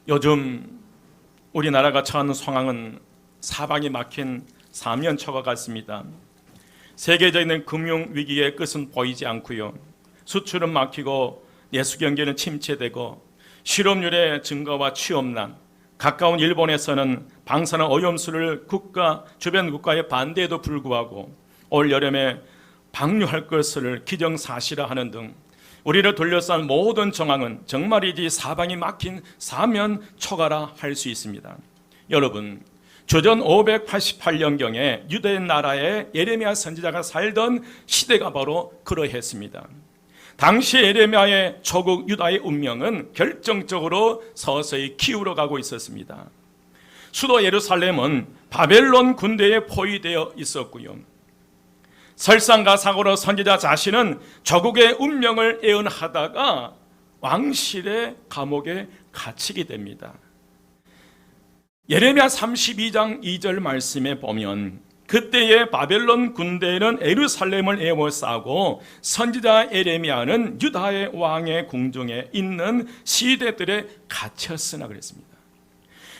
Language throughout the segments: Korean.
요즘 우리나라가 처한 상황은 사방이 막힌 사면초가 같습니다. 세계적인 금융위기의 끝은 보이지 않고요. 수출은 막히고 내수 경기는 침체되고 실업률의 증가와 취업난, 가까운 일본에서는 방사능 오염수를 주변 국가의 반대에도 불구하고 올 여름에 방류할 것을 기정사실화하는 등 우리를 둘러싼 모든 정황은 정말이지 사방이 막힌 사면초가라 할 수 있습니다. 여러분, 주전 588년경에 유대 나라의 예레미야 선지자가 살던 시대가 바로 그러했습니다. 당시 예레미야의 조국 유다의 운명은 결정적으로 서서히 기울어가고 있었습니다. 수도 예루살렘은 바벨론 군대에 포위되어 있었고요. 설상가상으로 선지자 자신은 조국의 운명을 예언하다가 왕실의 감옥에 갇히게 됩니다. 예레미야 32장 2절 말씀에 보면 그때의 바벨론 군대는 예루살렘을 에워싸고 선지자 예레미야는 유다의 왕의 궁중에 있는 시대들에 갇혔으나 그랬습니다.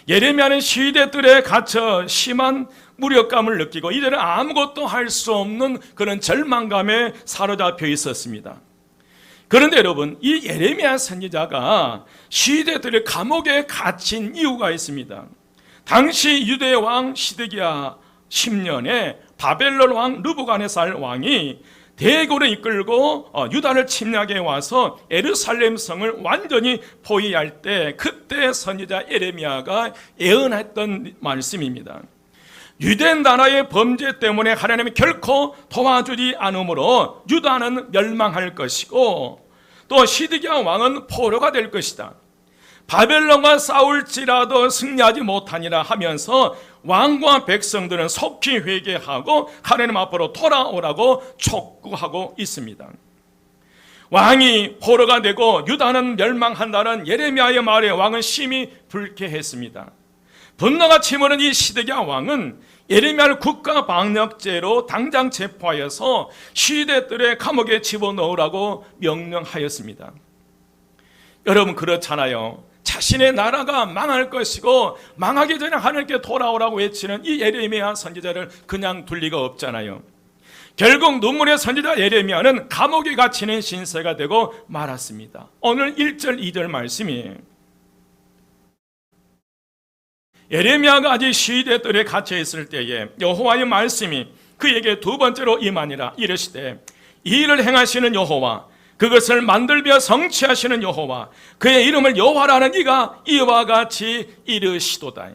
예레미야는 시대들에 갇혀 심한 무력감을 느끼고 이제는 아무것도 할 수 없는 그런 절망감에 사로잡혀 있었습니다. 그런데 여러분, 이 예레미야 선지자가 시대들의 감옥에 갇힌 이유가 있습니다. 당시 유대 왕 시드기야 10년에 바벨론 왕 르부갓네살 왕이 대군을 이끌고 유다를 침략해 와서 예루살렘 성을 완전히 포위할 때 그때 선지자 예레미야가 예언했던 말씀입니다. 유대 나라의 범죄 때문에 하나님이 결코 도와주지 않으므로 유다는 멸망할 것이고 또 시드기야 왕은 포로가 될 것이다. 바벨론과 싸울지라도 승리하지 못하니라 하면서 왕과 백성들은 속히 회개하고 하나님 앞으로 돌아오라고 촉구하고 있습니다. 왕이 포로가 되고 유다는 멸망한다는 예레미야의 말에 왕은 심히 불쾌했습니다. 분노가 치밀은 이 시드기야 왕은 예레미야를 국가방역죄로 당장 체포하여서 시대들의 감옥에 집어넣으라고 명령하였습니다. 여러분, 그렇잖아요. 자신의 나라가 망할 것이고 망하기 전에 하나님께 돌아오라고 외치는 이 예레미야 선지자를 그냥 둘 리가 없잖아요. 결국 눈물의 선지자 예레미야는 감옥에 갇히는 신세가 되고 말았습니다. 오늘 1절 2절 말씀이 예레미야가 아직 시대들에 갇혀 있을 때에 여호와의 말씀이 그에게 두 번째로 임하니라. 이르시되 이 일을 행하시는 여호와, 그것을 만들며 성취하시는 여호와, 그의 이름을 여호와라는 이가 이와 같이 이르시도다.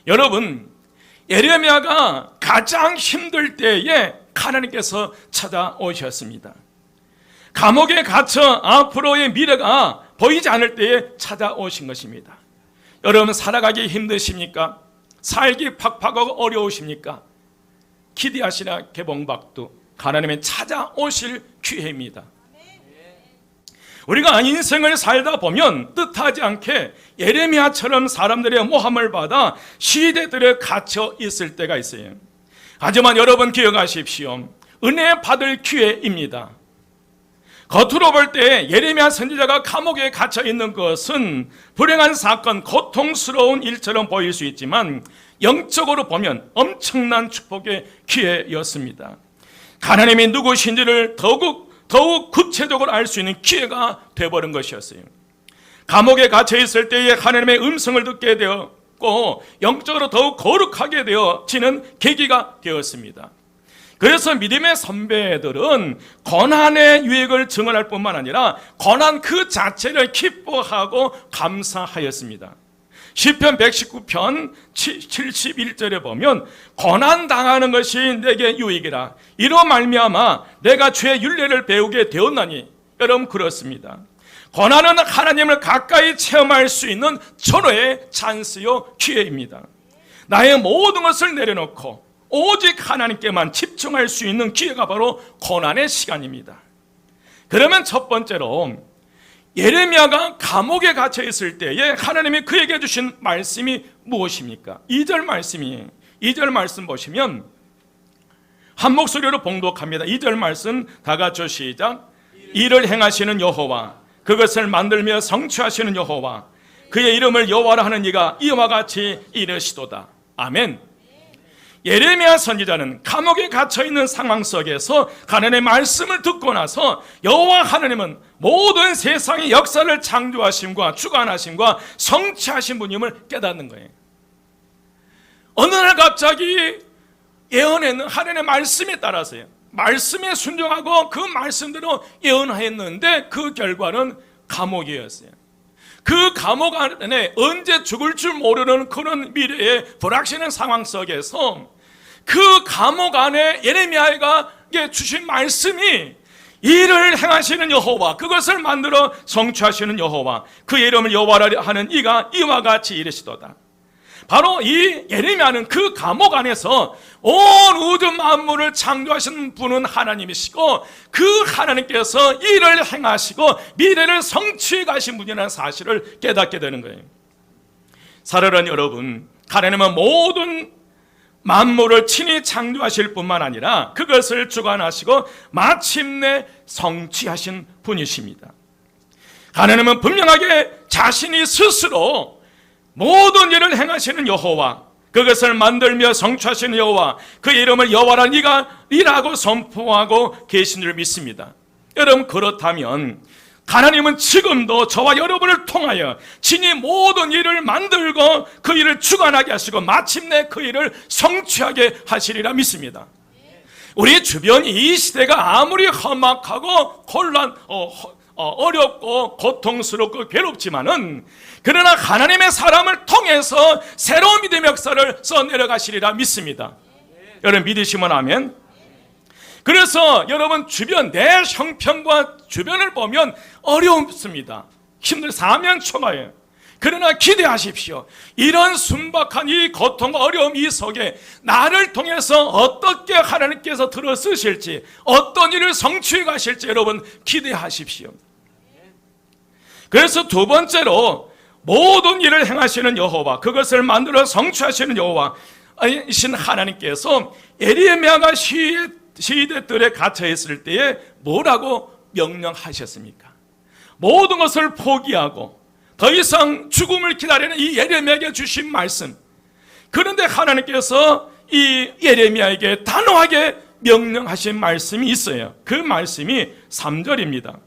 여러분, 예레미야가 가장 힘들 때에 하나님께서 찾아오셨습니다. 감옥에 갇혀 앞으로의 미래가 보이지 않을 때에 찾아오신 것입니다. 여러분, 살아가기 힘드십니까? 살기 팍팍하고 어려우십니까? 기대하시나 개봉박두 하나님의 찾아오실 기회입니다. 우리가 인생을 살다 보면 뜻하지 않게 예레미야처럼 사람들의 모함을 받아 시대들에 갇혀 있을 때가 있어요. 하지만 여러분 기억하십시오. 은혜 받을 기회입니다. 겉으로 볼 때 예레미야 선지자가 감옥에 갇혀 있는 것은 불행한 사건, 고통스러운 일처럼 보일 수 있지만 영적으로 보면 엄청난 축복의 기회였습니다. 하나님이 누구신지를 더욱 구체적으로 알 수 있는 기회가 되어버린 것이었어요. 감옥에 갇혀 있을 때에 하나님의 음성을 듣게 되었고 영적으로 더욱 거룩하게 되어지는 계기가 되었습니다. 그래서 믿음의 선배들은 고난의 유익을 증언할 뿐만 아니라 고난 그 자체를 기뻐하고 감사하였습니다. 시편 119편 71절에 보면 고난 당하는 것이 내게 유익이라, 이로 말미암아 내가 주의 율례를 배우게 되었나니. 여러분, 그렇습니다. 고난은 하나님을 가까이 체험할 수 있는 절호의 찬스요 기회입니다. 나의 모든 것을 내려놓고 오직 하나님께만 집중할 수 있는 기회가 바로 고난의 시간입니다. 그러면 첫 번째로 예레미야가 감옥에 갇혀 있을 때에 하나님이 그에게 주신 말씀이 무엇입니까? 2절 말씀 보시면 한 목소리로 봉독합니다. 2절 말씀 다 같이 시작. 이를 행하시는 여호와, 그것을 만들며 성취하시는 여호와, 그의 이름을 여호와라 하는 이가 이와 같이 이르시도다. 아멘. 예레미야 선지자는 감옥에 갇혀있는 상황 속에서 하나님의 말씀을 듣고 나서 여호와 하나님은 모든 세상의 역사를 창조하심과 주관하심과 성취하신 분임을 깨닫는 거예요. 어느 날 갑자기 예언했는 하나님의 말씀에 따라서요, 말씀에 순종하고 그 말씀대로 예언했는데 그 결과는 감옥이었어요. 그 감옥 안에 언제 죽을 줄 모르는 그런 미래의 불확실한 상황 속에서 그 감옥 안에 예레미야가 주신 말씀이 이를 행하시는 여호와, 그것을 만들어 성취하시는 여호와, 그 이름을 여호와라 하는 이가 이와 같이 이르시도다. 바로 이 예레미야는 그 감옥 안에서 온 우주 만물을 창조하신 분은 하나님이시고 그 하나님께서 이를 행하시고 미래를 성취해 가신 분이라는 사실을 깨닫게 되는 거예요. 사랑하는 여러분, 하나님은 모든 만물을 친히 창조하실 뿐만 아니라 그것을 주관하시고 마침내 성취하신 분이십니다. 하나님은 분명하게 자신이 스스로 모든 일을 행하시는 여호와, 그것을 만들며 성취하시는 여호와, 그 이름을 여호와라 네가 이라고 선포하고 계신 줄 믿습니다. 여러분, 그렇다면 하나님은 지금도 저와 여러분을 통하여 친히 모든 일을 만들고 그 일을 주관하게 하시고 마침내 그 일을 성취하게 하시리라 믿습니다. 우리 주변 이 시대가 아무리 험악하고 어렵고 고통스럽고 괴롭지만은 그러나 하나님의 사람을 통해서 새로운 믿음의 역사를 써내려가시리라 믿습니다. 여러분 믿으시면 아멘. 그래서 여러분 주변 내 형편과 주변을 보면 어렵습니다. 힘들 사면초가예요. 그러나 기대하십시오. 이런 순박한 이 고통과 어려움 이 속에 나를 통해서 어떻게 하나님께서 들어 쓰실지, 어떤 일을 성취해 가실지 여러분 기대하십시오. 그래서 두 번째로 모든 일을 행하시는 여호와, 그것을 만들어 성취하시는 여호와이신 하나님께서 예레미야가 시대들에 갇혀 있을 때에 뭐라고 명령하셨습니까? 모든 것을 포기하고 더 이상 죽음을 기다리는 이 예레미야에게 주신 말씀, 그런데 하나님께서 이 예레미야에게 단호하게 명령하신 말씀이 있어요. 그 말씀이 3절입니다.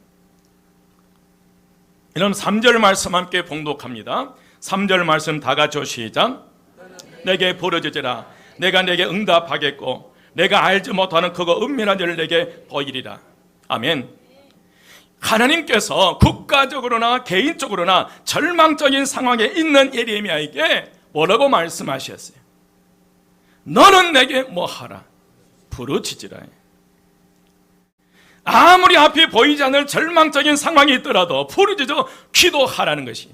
여러분 3절 말씀 함께 봉독합니다. 3절 말씀 다 같이 시작. 내게 부르짖으라. 내가 내게 응답하겠고 내가 알지 못하는 그거 은밀한 일을 내게 보이리라. 아멘. 하나님께서 국가적으로나 개인적으로나 절망적인 상황에 있는 예레미야에게 뭐라고 말씀하셨어요? 너는 내게 뭐하라? 부르짖으라. 아무리 앞이 보이지 않을 절망적인 상황이 있더라도 부르짖어 기도하라는 것이,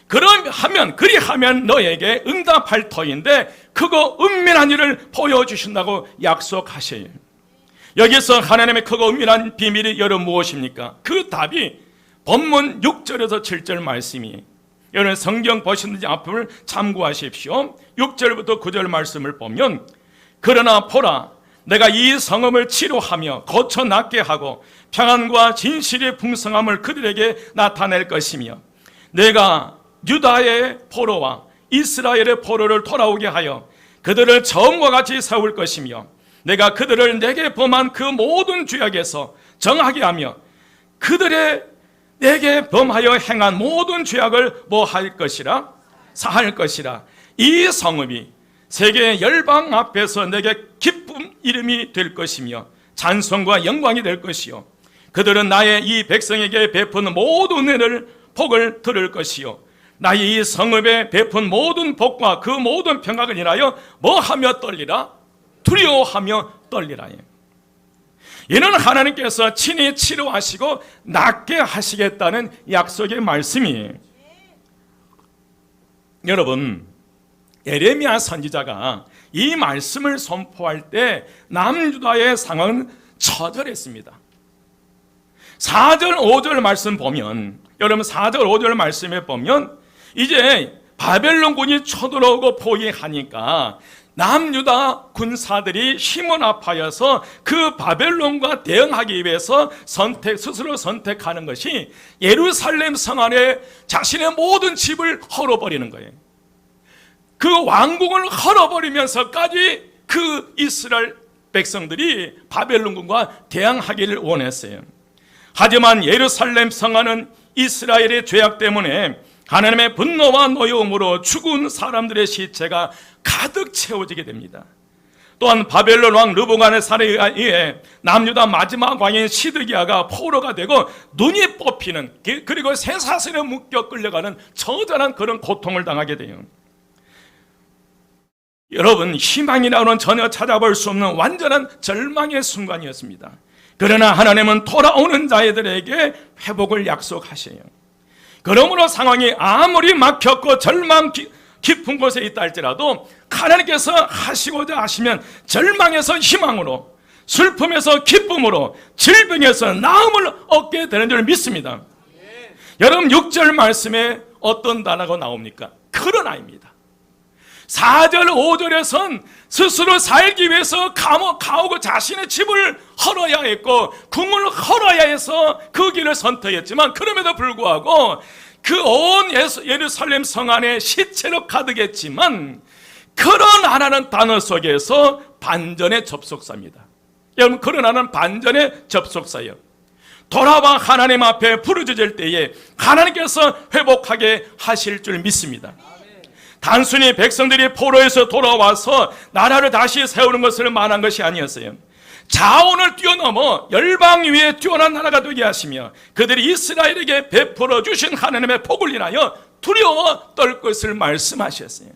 그리하면 너에게 응답할 터인데 그거 은밀한 일을 보여주신다고 약속하셔요. 여기서 하나님의 크고 은밀한 비밀이 여러분 무엇입니까? 그 답이 본문 6절에서 7절 말씀이에요. 여러분 성경 보시는지 앞을 참고하십시오. 6절부터 9절 말씀을 보면, 그러나 보라, 내가 이 성읍을 치료하며 고쳐 낫게 하고 평안과 진실의 풍성함을 그들에게 나타낼 것이며, 내가 유다의 포로와 이스라엘의 포로를 돌아오게 하여 그들을 처음과 같이 세울 것이며, 내가 그들을 내게 범한 그 모든 죄악에서 정하게 하며 그들의 내게 범하여 행한 모든 죄악을 뭐할 것이라? 사할 것이라. 이 성읍이 세계 열방 앞에서 내게 기쁨 이름이 될 것이며 찬송과 영광이 될 것이요, 그들은 나의 이 백성에게 베푸는 모든 은혜를 복을 들을 것이요, 나의 이 성읍에 베푼 모든 복과 그 모든 평강을 인하여 뭐하며 떨리라? 두려워하며 떨리라. 이는 하나님께서 친히 치료하시고 낫게 하시겠다는 약속의 말씀이에요. 여러분, 예레미야 선지자가 이 말씀을 선포할 때 남유다의 상황은 처절했습니다. 4절 5절 말씀 보면, 여러분 4절 5절 말씀에 보면 이제 바벨론군이 쳐들어오고 포위하니까 남유다 군사들이 힘을 합하여서 그 바벨론과 대응하기 위해서 스스로 선택하는 것이 예루살렘 성 안에 자신의 모든 집을 헐어버리는 거예요. 그 왕궁을 헐어버리면서까지 그 이스라엘 백성들이 바벨론군과 대항하기를 원했어요. 하지만 예루살렘 성 안은 이스라엘의 죄악 때문에 하나님의 분노와 노여움으로 죽은 사람들의 시체가 가득 채워지게 됩니다. 또한 바벨론 왕 르보간의살에 의해 남유다 마지막 왕인 시드기야가 포로가 되고 눈이 뽑히는, 그리고 쇠사슬에 묶여 끌려가는 처절한 그런 고통을 당하게 돼요. 여러분, 희망이라고는 전혀 찾아볼 수 없는 완전한 절망의 순간이었습니다. 그러나 하나님은 돌아오는 자들에게 회복을 약속하셔요. 그러므로 상황이 아무리 막혔고 절망 깊은 곳에 있다 할지라도 하나님께서 하시고자 하시면 절망에서 희망으로, 슬픔에서 기쁨으로, 질병에서 나음을 얻게 되는 줄 믿습니다. 여러분, 6절 말씀에 어떤 단어가 나옵니까? 그러나입니다. 4절 5절에선 스스로 살기 위해서 가오고 자신의 집을 헐어야 했고 궁을 헐어야 해서 그 길을 선택했지만, 그럼에도 불구하고 그 온 예루살렘 성 안에 시체로 가득했지만 그러나라는 단어 속에서 반전의 접속사입니다. 여러분, 그러나는 반전의 접속사예요. 돌아와 하나님 앞에 부르짖을 때에 하나님께서 회복하게 하실 줄 믿습니다. 단순히 백성들이 포로에서 돌아와서 나라를 다시 세우는 것을 말한 것이 아니었어요. 자원을 뛰어넘어 열방 위에 뛰어난 나라가 되게 하시며 그들이 이스라엘에게 베풀어 주신 하나님의 복을 인하여 두려워 떨 것을 말씀하셨어요.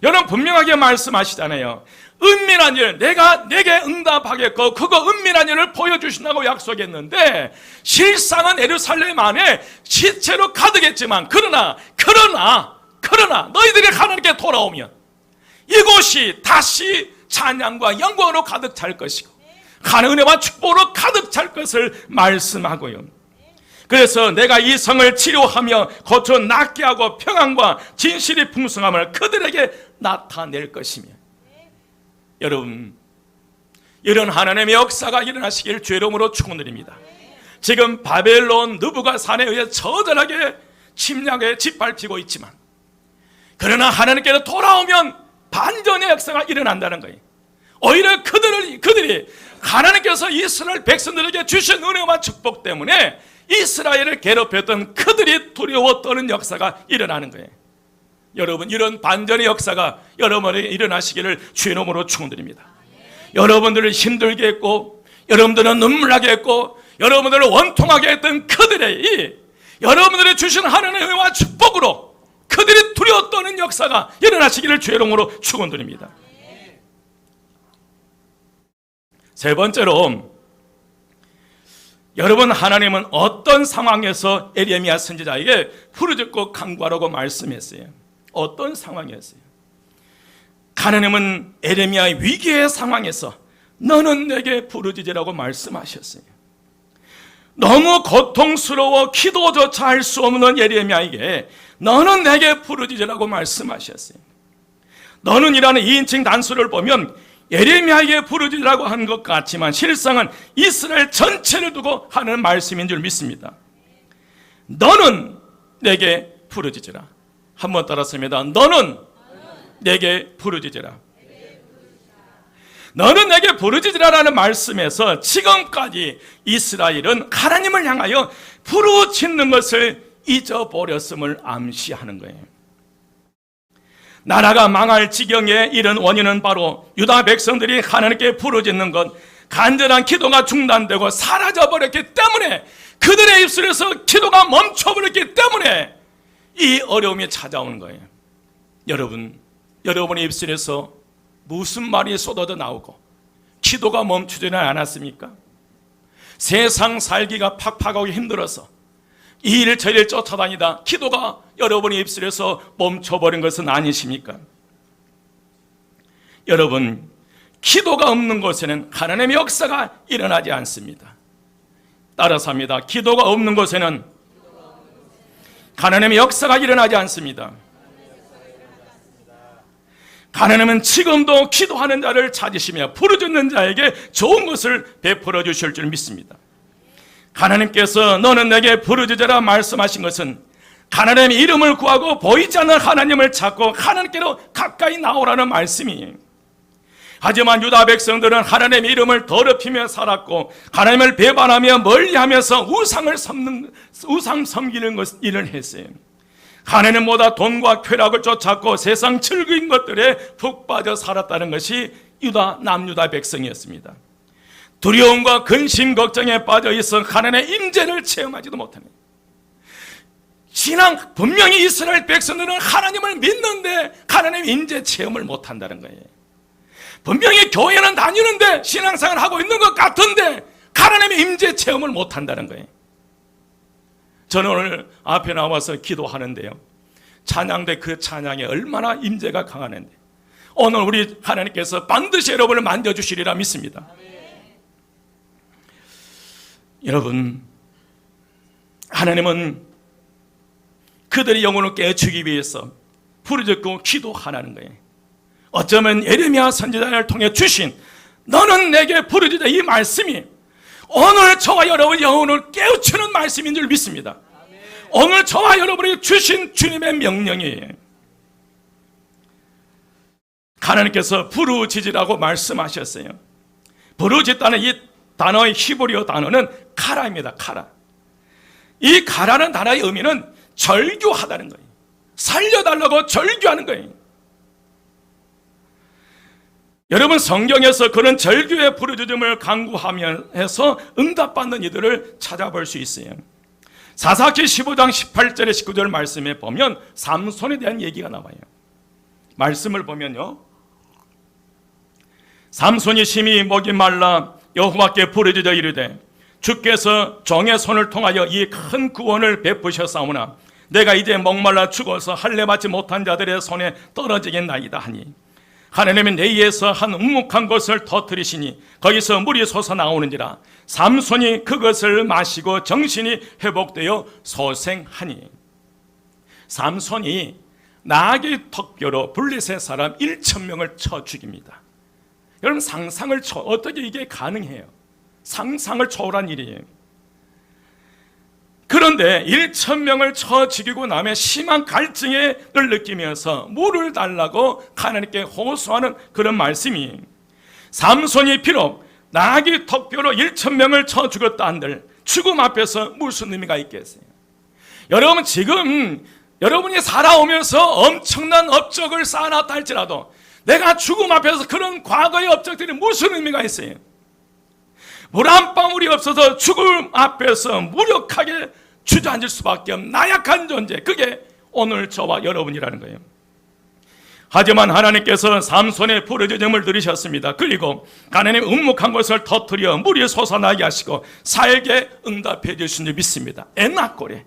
여러분, 분명하게 말씀하시잖아요. 은밀한 일, 내가 내게 응답하겠고 그거 은밀한 일을 보여주신다고 약속했는데 실상은 예루살렘 안에 시체로 가득했지만 그러나 너희들이 하나님께 돌아오면 이곳이 다시 찬양과 영광으로 가득 찰 것이고 하나님의 은혜와 축복으로 가득 찰 것을 말씀하고요. 그래서 내가 이 성을 치료하며 고쳐 낫게 하고 평안과 진실이 풍성함을 그들에게 나타낼 것이며, 여러분, 이런 하나님의 역사가 일어나시길 주의 이름으로 축원드립니다. 지금 바벨론 느부갓네살에 의해 처절하게 침략에 짓밟히고 있지만 그러나 하나님께로 돌아오면 반전의 역사가 일어난다는 거예요. 오히려 그들이 하나님께서 이스라엘 백성들에게 주신 은혜와 축복 때문에 이스라엘을 괴롭혔던 그들이 두려워 떠는 역사가 일어나는 거예요. 여러분, 이런 반전의 역사가 여러분에게 일어나시기를 주의 이름으로 축원드립니다. 여러분들을 힘들게 했고 여러분들은 눈물나게 했고 여러분들을 원통하게 했던 그들의 여러분들이 주신 하나님의 은혜와 축복으로 그들이 두려워 떠는 역사가 일어나시기를 주의 이름으로 축원드립니다. 세 번째로, 여러분, 하나님은 어떤 상황에서 에레미야 선지자에게 부르짖고 간구하라고 말씀했어요? 어떤 상황이었어요? 하나님은 에레미야의 위기의 상황에서 너는 내게 부르짖으라고 말씀하셨어요. 너무 고통스러워 기도조차 할 수 없는 에레미야에게 너는 내게 부르짖으라고 말씀하셨어요. 너는 이라는 2인칭 단수를 보면 에레미야에게 부르짖으라고 한 것 같지만 실상은 이스라엘 전체를 두고 하는 말씀인 줄 믿습니다. 너는 내게 부르짖으라. 한번 따라서입니다. 너는 내게 부르짖으라. 너는 내게 부르짖으라라는 말씀에서 지금까지 이스라엘은 하나님을 향하여 부르짖는 것을 잊어버렸음을 암시하는 거예요. 나라가 망할 지경에 이른 원인은 바로 유다 백성들이 하나님께 부르짖는 것, 간절한 기도가 중단되고 사라져버렸기 때문에, 그들의 입술에서 기도가 멈춰버렸기 때문에 이 어려움이 찾아오는 거예요. 여러분의 입술에서 무슨 말이 쏟아져 나오고 기도가 멈추지는 않았습니까? 세상 살기가 팍팍하고 힘들어서 이 일 저 일 쫓아다니다 기도가 여러분의 입술에서 멈춰버린 것은 아니십니까? 여러분, 기도가 없는 곳에는 하나님의 역사가 일어나지 않습니다. 따라서 합니다. 기도가 없는 곳에는 하나님의 역사가 일어나지 않습니다. 하나님은 지금도 기도하는 자를 찾으시며 부르짖는 자에게 좋은 것을 베풀어 주실 줄 믿습니다. 하나님께서 너는 내게 부르짖으라 말씀하신 것은 하나님의 이름을 구하고 보이지 않는 하나님을 찾고 하나님께로 가까이 나오라는 말씀이에요. 하지만 유다 백성들은 하나님의 이름을 더럽히며 살았고 하나님을 배반하며 멀리하면서 우상 섬기는 일을 했어요. 하나님보다 돈과 쾌락을 쫓았고 세상 즐거운 것들에 푹 빠져 살았다는 것이 남유다 백성이었습니다. 두려움과 근심 걱정에 빠져 있어 하나님의 임재를 체험하지도 못하네. 신앙 분명히 이스라엘 백성들은 하나님을 믿는데 하나님의 임재 체험을 못한다는 거예요. 분명히 교회는 다니는데 신앙생활을 하고 있는 것 같은데 하나님의 임재 체험을 못한다는 거예요. 저는 오늘 앞에 나와서 기도하는데요, 찬양대 그 찬양에 얼마나 임재가 강하는데 오늘 우리 하나님께서 반드시 여러분을 만져주시리라 믿습니다. 여러분, 하나님은 그들의 영혼을 깨우치기 위해서 부르짖고 기도하라는 거예요. 어쩌면 예레미야 선지자를 통해 주신 너는 내게 부르짖으라 이 말씀이 오늘 저와 여러분의 영혼을 깨우치는 말씀인 줄 믿습니다. 오늘 저와 여러분이 주신 주님의 명령이에요. 하나님께서 부르짖으라고 말씀하셨어요. 부르짖다는 이 단어의 히브리어 단어는 카라입니다. 카라. 이 카라는 단어의 의미는 절규하다는 거예요. 살려달라고 절규하는 거예요. 여러분, 성경에서 그런 절규의 부르짖음을 간구하면서 응답받는 이들을 찾아볼 수 있어요. 사사기 15장 18절에 19절 말씀에 보면 삼손에 대한 얘기가 나와요. 말씀을 보면요, 삼손이 심히 목이 말라 여호와께 부르짖어 이르되 주께서 종의 손을 통하여 이 큰 구원을 베푸셨사오나 내가 이제 목말라 죽어서 할례받지 못한 자들의 손에 떨어지겠나이다 하니 하나님은 내에서 한 움묵한 곳을 터뜨리시니 거기서 물이 솟아나오는지라 삼손이 그것을 마시고 정신이 회복되어 소생하니. 삼손이 나귀 턱뼈로 블레셋 사람 1,000명을 쳐 죽입니다. 여러분, 어떻게 이게 가능해요? 상상을 초월한 일이에요. 그런데 1,000명을 쳐 죽이고 나면 심한 갈증을 느끼면서 물을 달라고 하나님께 호소하는 그런 말씀이, 삼손이 비록 나귀 턱뼈로 1,000명을 쳐 죽었다 한들 죽음 앞에서 무슨 의미가 있겠어요? 여러분, 지금 여러분이 살아오면서 엄청난 업적을 쌓아놨다 할지라도 내가 죽음 앞에서 그런 과거의 업적들이 무슨 의미가 있어요? 물 한 방울이 없어서 죽음 앞에서 무력하게 주저앉을 수밖에 없는 나약한 존재, 그게 오늘 저와 여러분이라는 거예요. 하지만 하나님께서 삼손의 부르짖음을 들으셨습니다. 그리고 하나님 움묵한 것을 터뜨려 물이 솟아나게 하시고 살게 응답해 주신 줄 믿습니다. 엔나꼴에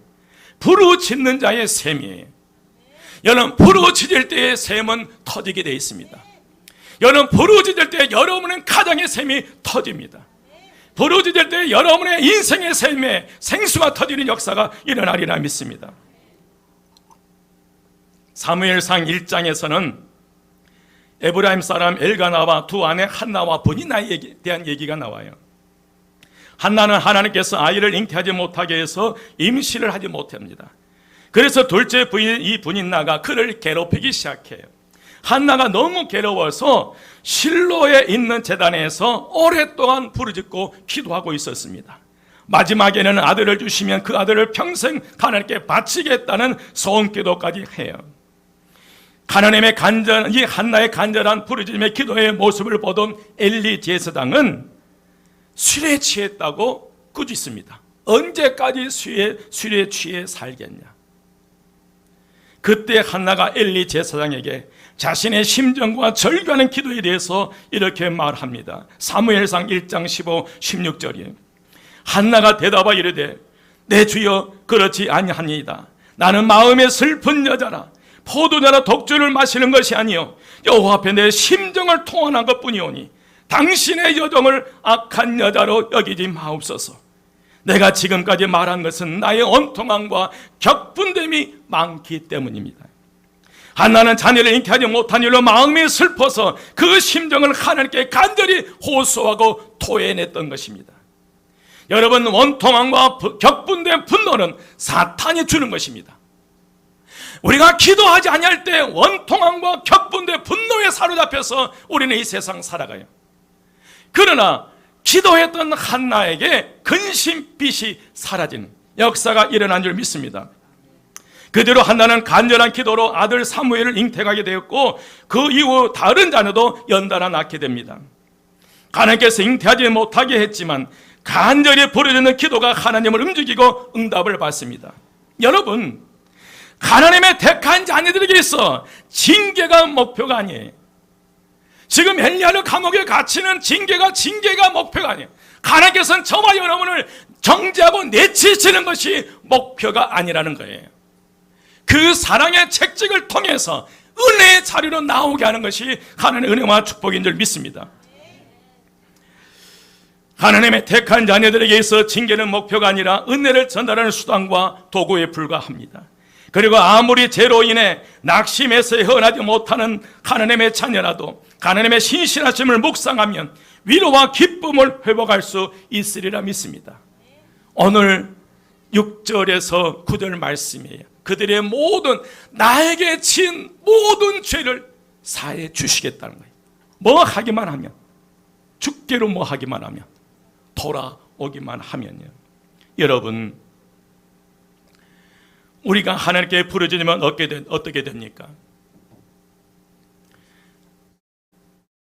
부르짖는 자의 셈이에요. 여러분, 부르짖을 때의 셈은 터지게 되어 있습니다. 여러분, 부르짖을 때 여러분은 가정의 셈이 터집니다. 부르짖을 때 여러분의 인생의 셈에 생수가 터지는 역사가 일어나리라 믿습니다. 사무엘상 1장에서는 에브라임 사람 엘가나와 두 아내 한나와 브니나에 대한 얘기가 나와요. 한나는 하나님께서 아이를 잉태하지 못하게 해서 임신을 하지 못합니다. 그래서 둘째 부인, 이 브니나가 그를 괴롭히기 시작해요. 한나가 너무 괴로워서 실로에 있는 제단에서 오랫동안 부르짖고 기도하고 있었습니다. 마지막에는 아들을 주시면 그 아들을 평생 하나님께 바치겠다는 소원기도까지 해요. 하나님의 이 한나의 간절한 부르짖음의 기도의 모습을 보던 엘리 제사장은 술에 취했다고 꾸짖습니다. 언제까지 술에 취해 살겠냐? 그때 한나가 엘리 제사장에게 자신의 심정과 절규하는 기도에 대해서 이렇게 말합니다. 사무엘상 1장 15, 16절이에요. 한나가 대답하여 이르되 내 주여 그렇지 아니하니이다. 나는 마음에 슬픈 여자라. 포도주나 독주를 마시는 것이 아니요 여호와 앞에 내 심정을 통한한 것뿐이오니 당신의 여정을 악한 여자로 여기지 마옵소서. 내가 지금까지 말한 것은 나의 온통함과 격분됨이 많기 때문입니다. 한나는 자녀를 잉태하지 못한 일로 마음이 슬퍼서 그 심정을 하나님께 간절히 호소하고 토해냈던 것입니다. 여러분, 원통함과 격분된 분노는 사탄이 주는 것입니다. 우리가 기도하지 아니할 때 원통함과 격분된 분노에 사로잡혀서 우리는 이 세상 살아가요. 그러나 기도했던 한나에게 근심빛이 사라지는 역사가 일어난 줄 믿습니다. 그대로 한나는 간절한 기도로 아들 사무엘을 잉태하게 되었고 그 이후 다른 자녀도 연달아 낳게 됩니다. 하나님께서 잉태하지 못하게 했지만 간절히 부르짖는 기도가 하나님을 움직이고 응답을 받습니다. 여러분, 하나님의 택한 자녀들에게 있어 징계가 목표가 아니에요. 지금 엘리야를 감옥에 갇히는 징계가 목표가 아니에요. 하나님께서는 저와 여러분을 정죄하고 내치시는 것이 목표가 아니라는 거예요. 그 사랑의 책찍을 통해서 은혜의 자리로 나오게 하는 것이 하나님의 은혜와 축복인 줄 믿습니다. 하나님의 택한 자녀들에게 있어 징계는 목표가 아니라 은혜를 전달하는 수단과 도구에 불과합니다. 그리고 아무리 죄로 인해 낙심해서 헤어나지 못하는 하나님의 자녀라도 하나님의 신실하심을 묵상하면 위로와 기쁨을 회복할 수 있으리라 믿습니다. 오늘 6절에서 9절 말씀이에요. 그들의 모든 나에게 진 모든 죄를 사해 주시겠다는 거예요. 뭐 하기만 하면, 주께로 뭐 하기만 하면, 돌아오기만 하면요. 여러분, 우리가 하나님께 부르짖으면 어떻게 됩니까?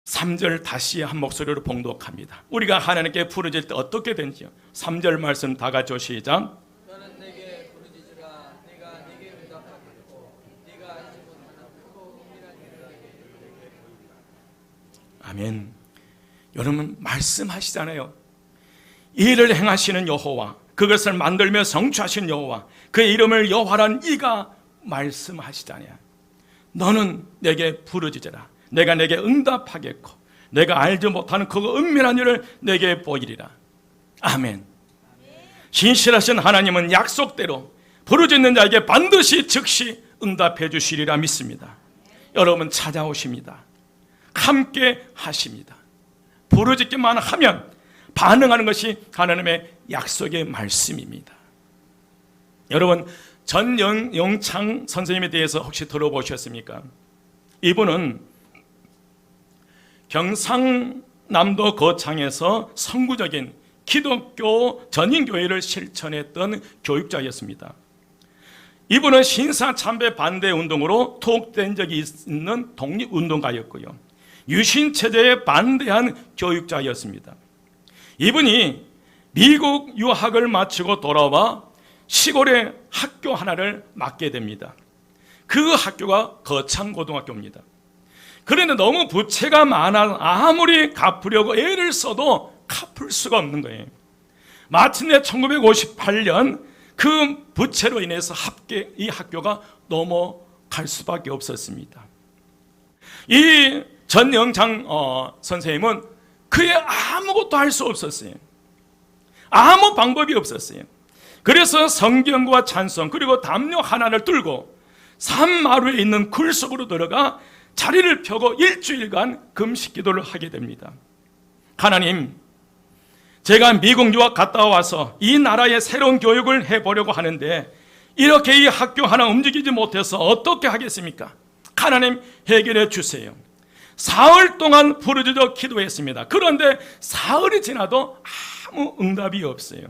3절 다시 한 목소리로 봉독합니다. 우리가 하나님께 부르짖을 때 어떻게 되는지요? 3절 말씀 다 같이 시작. 너는 내게 부르짖으라. 내가 네게 응답하겠고 네가 알지 못하는 크고 은밀한 일을 하게. 아멘. 여러분, 말씀하시잖아요. 일을 행하시는 여호와, 그것을 만들며 성취하신 여호와, 그의 이름을 여호와란 이가 말씀하시잖아요. 너는 내게 부르짖으라. 내가 내게 응답하겠고 내가 알지 못하는 그 은밀한 일을 내게 보이리라. 아멘. 신실하신 하나님은 약속대로 부르짖는 자에게 반드시 즉시 응답해 주시리라 믿습니다. 여러분, 찾아오십니다. 함께 하십니다. 부르짖기만 하면 반응하는 것이 하나님의 약속의 말씀입니다. 여러분, 전영창 선생님에 대해서 혹시 들어보셨습니까? 이분은 경상남도 거창에서 선구적인 기독교 전인교회를 실천했던 교육자였습니다. 이분은 신사참배 반대 운동으로 투옥된 적이 있는 독립운동가였고요, 유신체제에 반대한 교육자였습니다. 이분이 미국 유학을 마치고 돌아와 시골의 학교 하나를 맡게 됩니다. 그 학교가 거창고등학교입니다. 그런데 너무 부채가 많아 아무리 갚으려고 애를 써도 갚을 수가 없는 거예요. 마침내 1958년 그 부채로 인해서 이 학교가 넘어갈 수밖에 없었습니다. 이 전영창 선생님은 그의 아무것도 할 수 없었어요. 아무 방법이 없었어요. 그래서 성경과 찬송 그리고 담요 하나를 들고 산마루에 있는 굴 속으로 들어가 자리를 펴고 일주일간 금식 기도를 하게 됩니다. 하나님, 제가 미국 유학 갔다 와서 이 나라의 새로운 교육을 해보려고 하는데 이렇게 이 학교 하나 움직이지 못해서 어떻게 하겠습니까? 하나님, 해결해 주세요. 사흘 동안 부르짖어 기도했습니다. 그런데 사흘이 지나도 아무 응답이 없어요.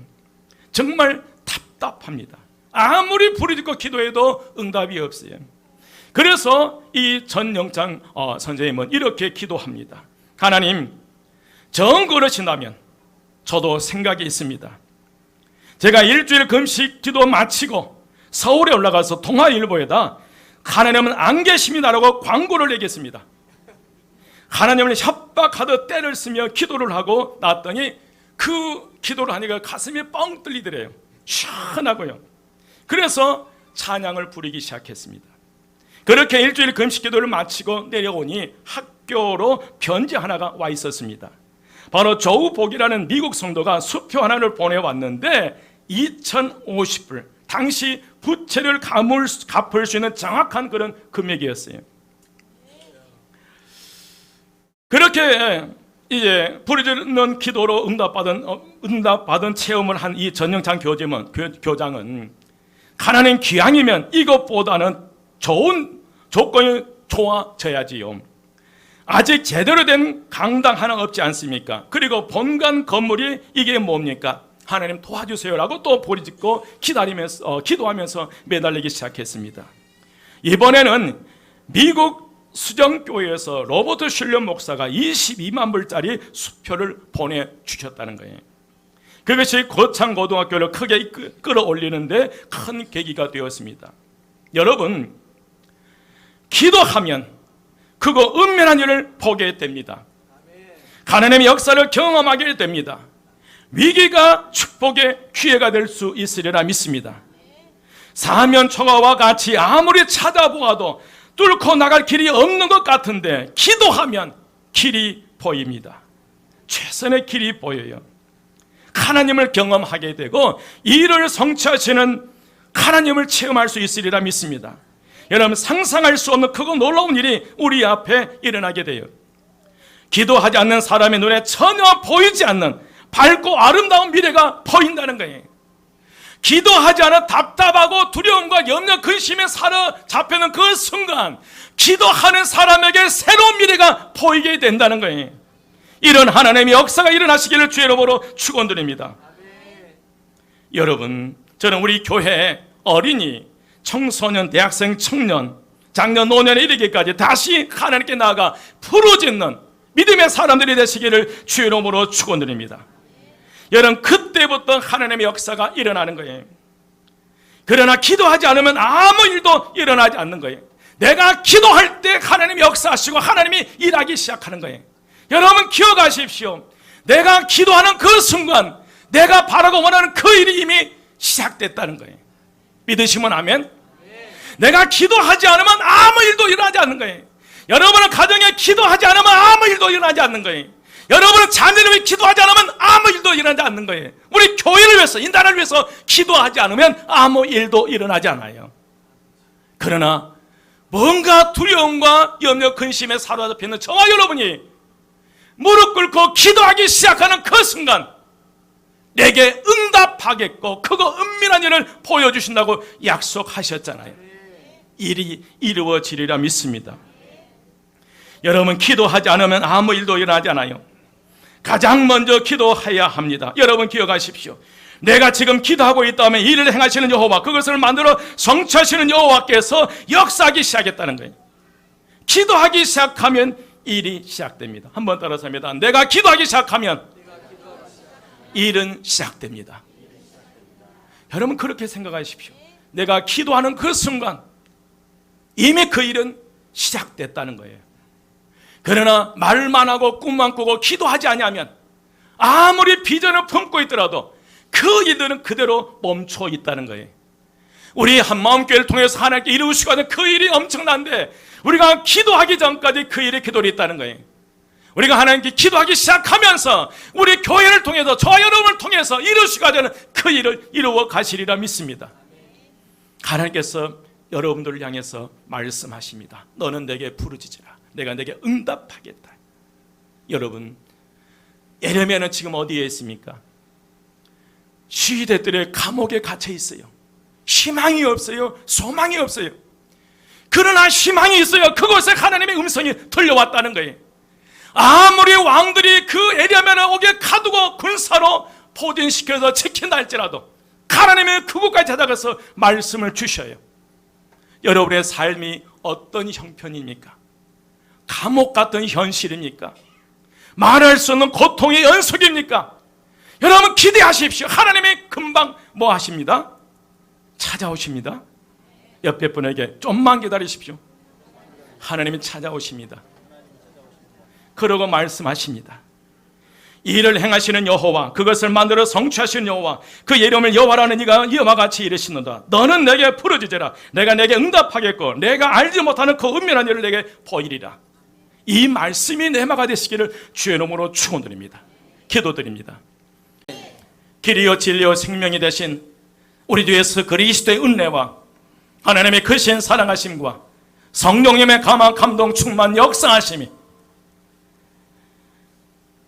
정말 답답합니다. 아무리 부르짖고 기도해도 응답이 없어요. 그래서 이 전영창 선생님은 이렇게 기도합니다. 하나님, 정 그러신다면 저도 생각이 있습니다. 제가 일주일 금식 기도 마치고 서울에 올라가서 동아일보에다 하나님은 안 계십니다라고 광고를 내겠습니다. 하나님을 협박하듯 때를 쓰며 기도를 하고 나왔더니 그 기도를 하니까 가슴이 뻥 뚫리더래요. 시원하고요. 그래서 찬양을 부르기 시작했습니다. 그렇게 일주일 금식 기도를 마치고 내려오니 학교로 편지 하나가 와 있었습니다. 바로 조우복이라는 미국 성도가 수표 하나를 보내왔는데 2,050불, 당시 부채를 갚을 수 있는 정확한 그런 금액이었어요. 그렇게 이제 부르짖는 기도로 응답받은 체험을 한 이 전영찬 교장은 가난한 기왕이면 이것보다는 좋은 조건이 좋아져야지요. 아직 제대로 된 강당 하나 없지 않습니까? 그리고 본관 건물이 이게 뭡니까? 하나님 도와주세요라고 또 부르짖고 기도하면서 매달리기 시작했습니다. 이번에는 미국 수정교회에서 로버트 슐러 목사가 22만 불짜리 수표를 보내주셨다는 거예요. 그것이 고창고등학교를 크게 끌어올리는데 큰 계기가 되었습니다. 여러분, 기도하면 그거 은밀한 일을 보게 됩니다. 하나님의 역사를 경험하게 됩니다. 위기가 축복의 기회가 될 수 있으리라 믿습니다. 사면초가와 같이 아무리 찾아보아도 뚫고 나갈 길이 없는 것 같은데 기도하면 길이 보입니다. 최선의 길이 보여요. 하나님을 경험하게 되고 이를 성취하시는 하나님을 체험할 수 있으리라 믿습니다. 여러분, 상상할 수 없는 크고 놀라운 일이 우리 앞에 일어나게 돼요. 기도하지 않는 사람의 눈에 전혀 보이지 않는 밝고 아름다운 미래가 보인다는 거예요. 기도하지 않아 답답하고 두려움과 염려, 근심에 사로잡히는 그 순간 기도하는 사람에게 새로운 미래가 보이게 된다는 거예요. 이런 하나님의 역사가 일어나시기를 주의 이름으로 축원드립니다. 여러분, 저는 우리 교회 어린이, 청소년, 대학생, 청년, 장년, 노년에 이르기까지 다시 하나님께 나아가 부르짖는 믿음의 사람들이 되시기를 주의 이름으로 축원드립니다. 여러분, 그때부터 하나님의 역사가 일어나는 거예요. 그러나 기도하지 않으면 아무 일도 일어나지 않는 거예요. 내가 기도할 때 하나님이 역사하시고 하나님이 일하기 시작하는 거예요. 여러분, 기억하십시오. 내가 기도하는 그 순간 내가 바라고 원하는 그 일이 이미 시작됐다는 거예요. 믿으시면 아멘. 내가 기도하지 않으면 아무 일도 일어나지 않는 거예요. 여러분은 가정에 기도하지 않으면 아무 일도 일어나지 않는 거예요. 여러분은 자녀를 위해 기도하지 않으면 아무 일도 일어나지 않는 거예요. 우리 교회를 위해서, 인단을 위해서 기도하지 않으면 아무 일도 일어나지 않아요. 그러나 뭔가 두려움과 염려, 근심에 사로잡히는 저와 여러분이 무릎 꿇고 기도하기 시작하는 그 순간 내게 응답하겠고 그거 은밀한 일을 보여주신다고 약속하셨잖아요. 일이 이루어지리라 믿습니다. 여러분, 기도하지 않으면 아무 일도 일어나지 않아요. 가장 먼저 기도해야 합니다. 여러분, 기억하십시오. 내가 지금 기도하고 있다면 일을 행하시는 여호와, 그것을 만들어 성취하시는 여호와께서 역사하기 시작했다는 거예요. 기도하기 시작하면 일이 시작됩니다. 한번 따라서 합니다. 내가 기도하기 시작하면 일은 시작됩니다. 여러분, 그렇게 생각하십시오. 내가 기도하는 그 순간 이미 그 일은 시작됐다는 거예요. 그러나 말만 하고 꿈만 꾸고 기도하지 아니하면 아무리 비전을 품고 있더라도 그 일들은 그대로 멈춰 있다는 거예요. 우리 한마음교회를 통해서 하나님께 이루시고 하는 그 일이 엄청난데 우리가 기도하기 전까지 그 일에 기도를 있다는 거예요. 우리가 하나님께 기도하기 시작하면서 우리 교회를 통해서 저와 여러분을 통해서 이루시고 되는 그 일을 이루어 가시리라 믿습니다. 하나님께서 여러분들을 향해서 말씀하십니다. 너는 내게 부르짖으라. 내가 내게 응답하겠다. 여러분, 예레미야는 지금 어디에 있습니까? 시대들의 감옥에 갇혀 있어요. 희망이 없어요. 소망이 없어요. 그러나 희망이 있어요. 그곳에 하나님의 음성이 들려왔다는 거예요. 아무리 왕들이 그 예레미야를 옥에 가두고 군사로 포진시켜서 지킨다 할지라도 하나님의 그곳까지 찾아가서 말씀을 주셔요. 여러분의 삶이 어떤 형편입니까? 감옥 같은 현실입니까? 말할 수 없는 고통의 연속입니까? 여러분, 기대하십시오. 하나님이 금방 뭐 하십니다? 찾아오십니다. 옆에 분에게 좀만 기다리십시오. 하나님이 찾아오십니다. 그러고 말씀하십니다. 일을 행하시는 여호와, 그것을 만들어 성취하시는 여호와, 그 이름을 여호와라는 이가 이와 같이 이르시는다. 너는 내게 부르짖으라. 내가 내게 응답하겠고 내가 알지 못하는 그 은밀한 일을 내게 보이리라. 이 말씀이 내 마가 되시기를 주의 이름으로 축원드립니다. 기도드립니다. 길이요 진리요 생명이 되신 우리 주 예수 그리스도의 은혜와 하나님의 크신 사랑하심과 성령님의 감화 감동 충만 역사하심이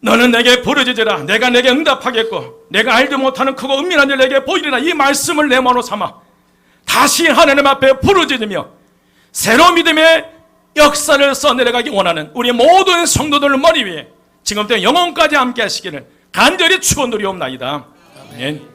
너는 내게 부르짖으라 내가 내게 응답하겠고 내가 알지 못하는 크고 은밀한 일 내게 보이리라 이 말씀을 내 마음으로 삼아 다시 하나님 앞에 부르짖으며 새로운 믿음의 역사를 써내려가기 원하는 우리 모든 성도들 머리 위에 지금부터 영원까지 함께 하시기를 간절히 축원드리옵나이다. 아멘.